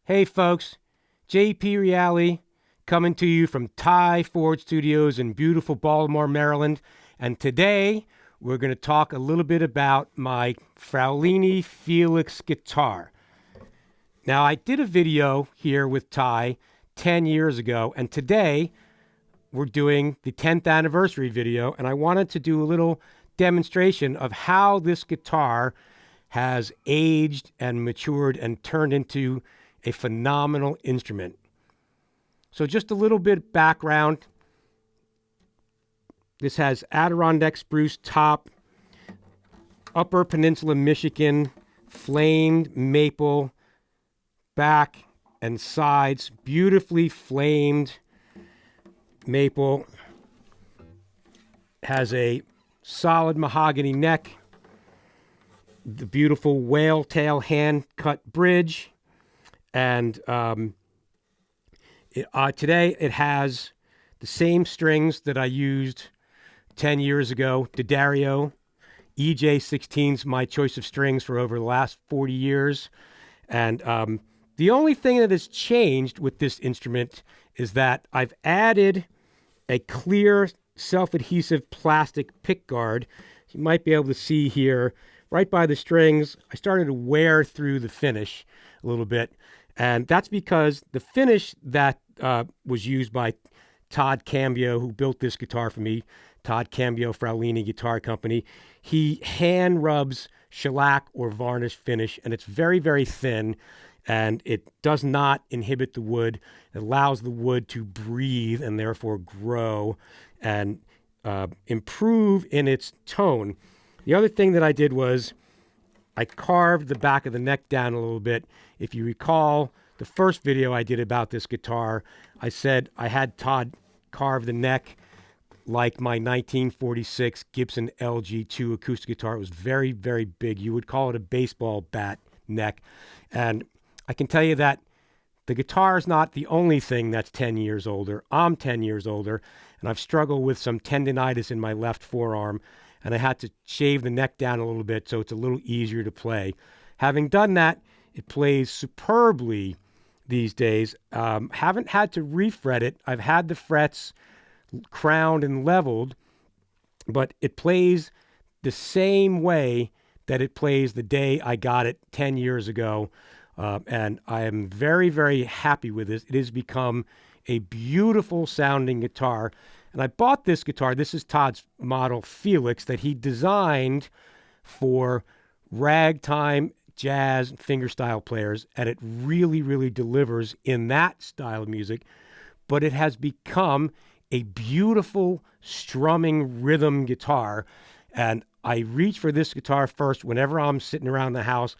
Hey folks, JP Reali coming to you from Ty Ford Studios in beautiful Baltimore, Maryland. And today we're going to talk a little bit about my Fraulini Felix guitar. Now, I did a video here with Ty 10 years ago, and today we're doing the 10th anniversary video, and I wanted to do a little demonstration of how this guitar has aged and matured and turned into a phenomenal instrument. So just a little bit of background. This has Adirondack spruce top, Upper Peninsula, Michigan, flamed maple back and sides, beautifully flamed maple. Has a solid mahogany neck, the beautiful whale tail hand cut bridge, and today it has the same strings that I used 10 years ago. D'Addario EJ16's my choice of strings for over the last 40 years. And the only thing that has changed with this instrument is that I've added a clear self-adhesive plastic pick guard. You might be able to see here right by the strings. I started to wear through the finish a little bit, and that's because the finish that was used by Todd Cambio, who built this guitar for me, Todd Cambio Fraulini Guitar Company, he hand rubs shellac or varnish finish, and it's very, very thin, and it does not inhibit the wood. It allows the wood to breathe and therefore grow and improve in its tone. The other thing that I did was I carved the back of the neck down a little bit. If you recall the first video I did about this guitar, I said I had Todd carve the neck like my 1946 Gibson LG2 acoustic guitar. It was very, very big. You would call it a baseball bat neck. And I can tell you that the guitar is not the only thing that's 10 years older. I'm 10 years older, and I've struggled with some tendinitis in my left forearm, and I had to shave the neck down a little bit so it's a little easier to play. Having done that, it plays superbly these days. Haven't had to refret it. I've had the frets crowned and leveled, but it plays the same way that it plays the day I got it 10 years ago. And I am very, very happy with this. It has become a beautiful sounding guitar. And I bought this guitar. This is Todd's model Felix that he designed for ragtime, jazz, fingerstyle players. And it really, really delivers in that style of music. But it has become a beautiful strumming rhythm guitar. And I reach for this guitar first whenever I'm sitting around the house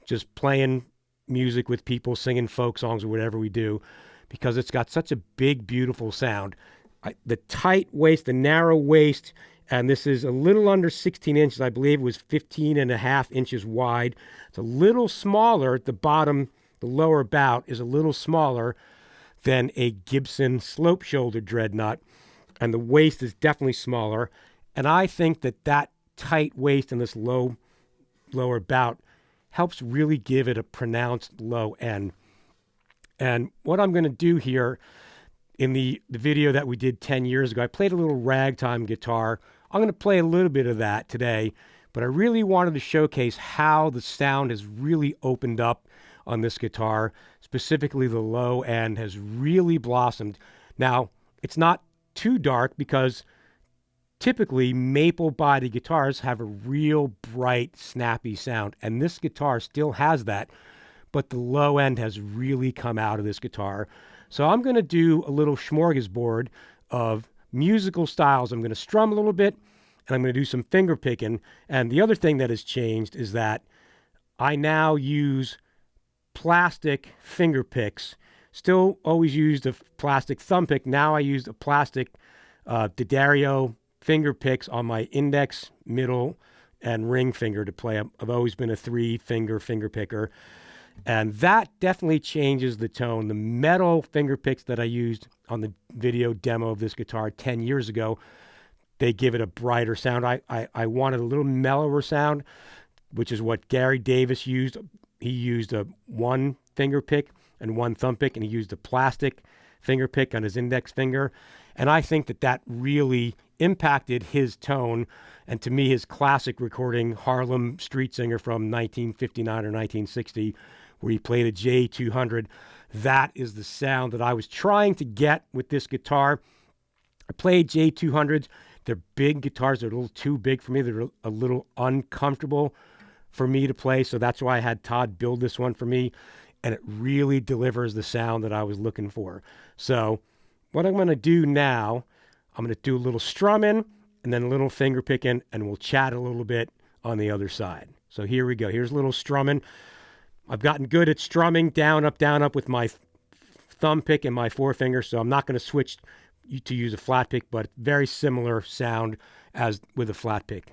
just playing music with people, singing folk songs or whatever we do, because it's got such a big, beautiful sound. The tight waist, the narrow waist, and this is a little under 16 inches. I believe it was 15 and a half inches wide. It's a little smaller at the bottom. The lower bout is a little smaller than a Gibson slope shoulder dreadnought, and the waist is definitely smaller. And I think that that tight waist and this lower bout helps really give it a pronounced low end. And what I'm going to do here in the video that we did 10 years ago, I played a little ragtime guitar. I'm going to play a little bit of that today, but I really wanted to showcase how the sound has really opened up on this guitar. Specifically, the low end has really blossomed. Now, it's not too dark because typically maple body guitars have a real bright, snappy sound, and this guitar still has that, but the low end has really come out of this guitar. So I'm going to do a little smorgasbord of musical styles. I'm going to strum a little bit, and I'm going to do some finger picking. And the other thing that has changed is that I now use plastic finger picks. Still always used a plastic thumb pick. Now I use a plastic D'Addario finger picks on my index, middle, and ring finger to play. I've always been a three-finger finger picker. And that definitely changes the tone. The metal finger picks that I used on the video demo of this guitar 10 years ago, they give it a brighter sound. I wanted a little mellower sound, which is what Gary Davis used. He used a one finger pick. and one thumb pick, and he used a plastic finger pick on his index finger. And I think that that really impacted his tone. And to me, his classic recording, Harlem Street Singer from 1959 or 1960, where he played a J200, that is the sound that I was trying to get with this guitar. I played J200s. They're big guitars. They're a little too big for me. They're a little uncomfortable for me to play. So that's why I had Todd build this one for me. And it really delivers the sound that I was looking for. So what I'm going to do now, I'm going to do a little strumming and then a little finger picking, and we'll chat a little bit on the other side. So here we go. Here's a little strumming. I've gotten good at strumming down, up with my thumb pick and my forefinger, so I'm not going to switch to use a flat pick, but very similar sound as with a flat pick.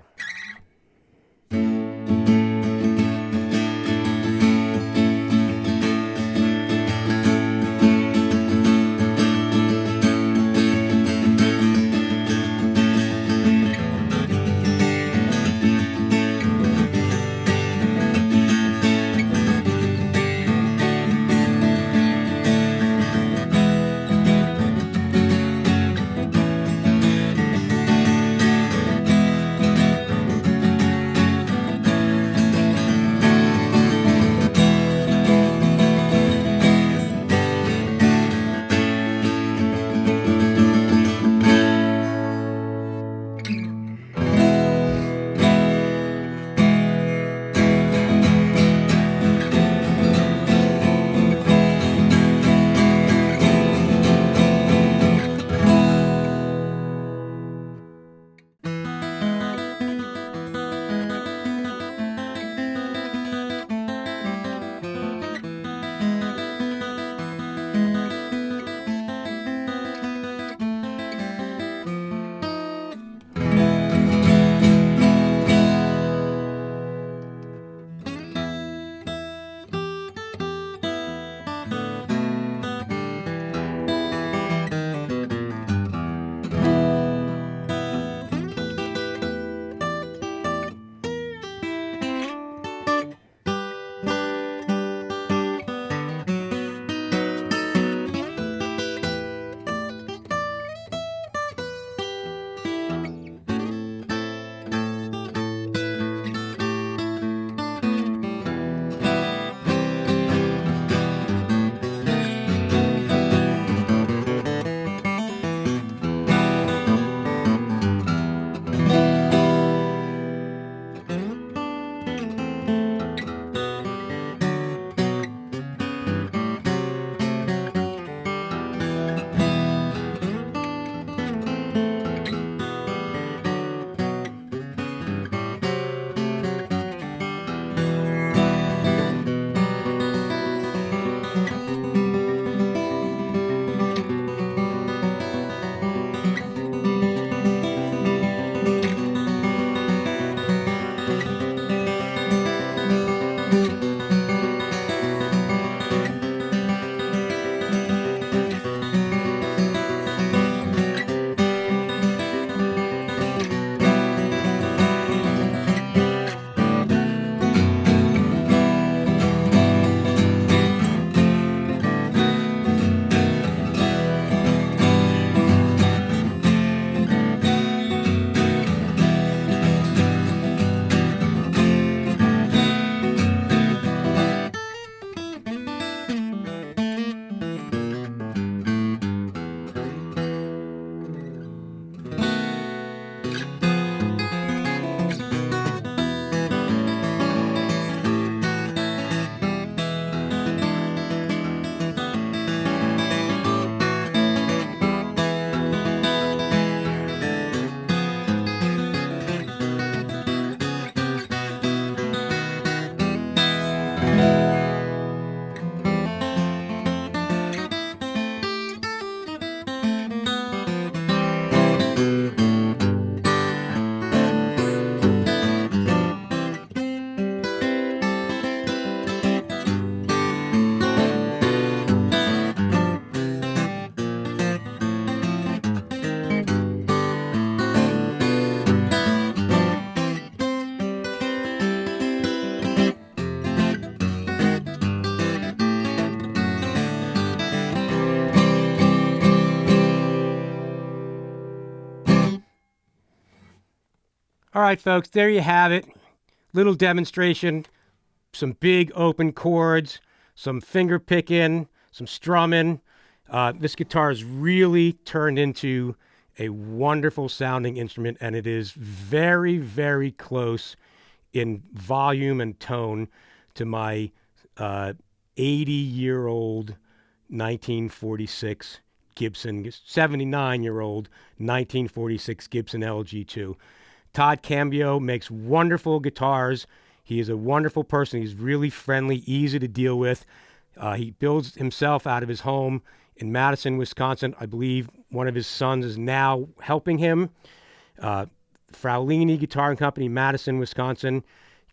All right, folks, there you have it. Little demonstration, some big open chords, some finger picking, some strumming. This guitar has really turned into a wonderful sounding instrument, and it is very, very close in volume and tone to my 80-year-old 1946 Gibson, 79-year-old 1946 Gibson LG2. Todd Cambio makes wonderful guitars. He is a wonderful person. He's really friendly, easy to deal with. He builds himself out of his home in Madison, Wisconsin. I believe one of his sons is now helping him. Fraulini Guitar and Company, Madison, Wisconsin.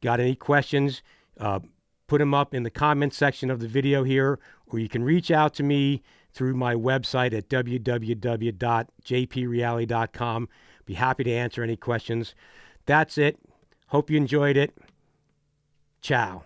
Got any questions? Put them up in the comments section of the video here, or you can reach out to me through my website at www.jpreali.com. Be happy to answer any questions. That's it. Hope you enjoyed it. Ciao.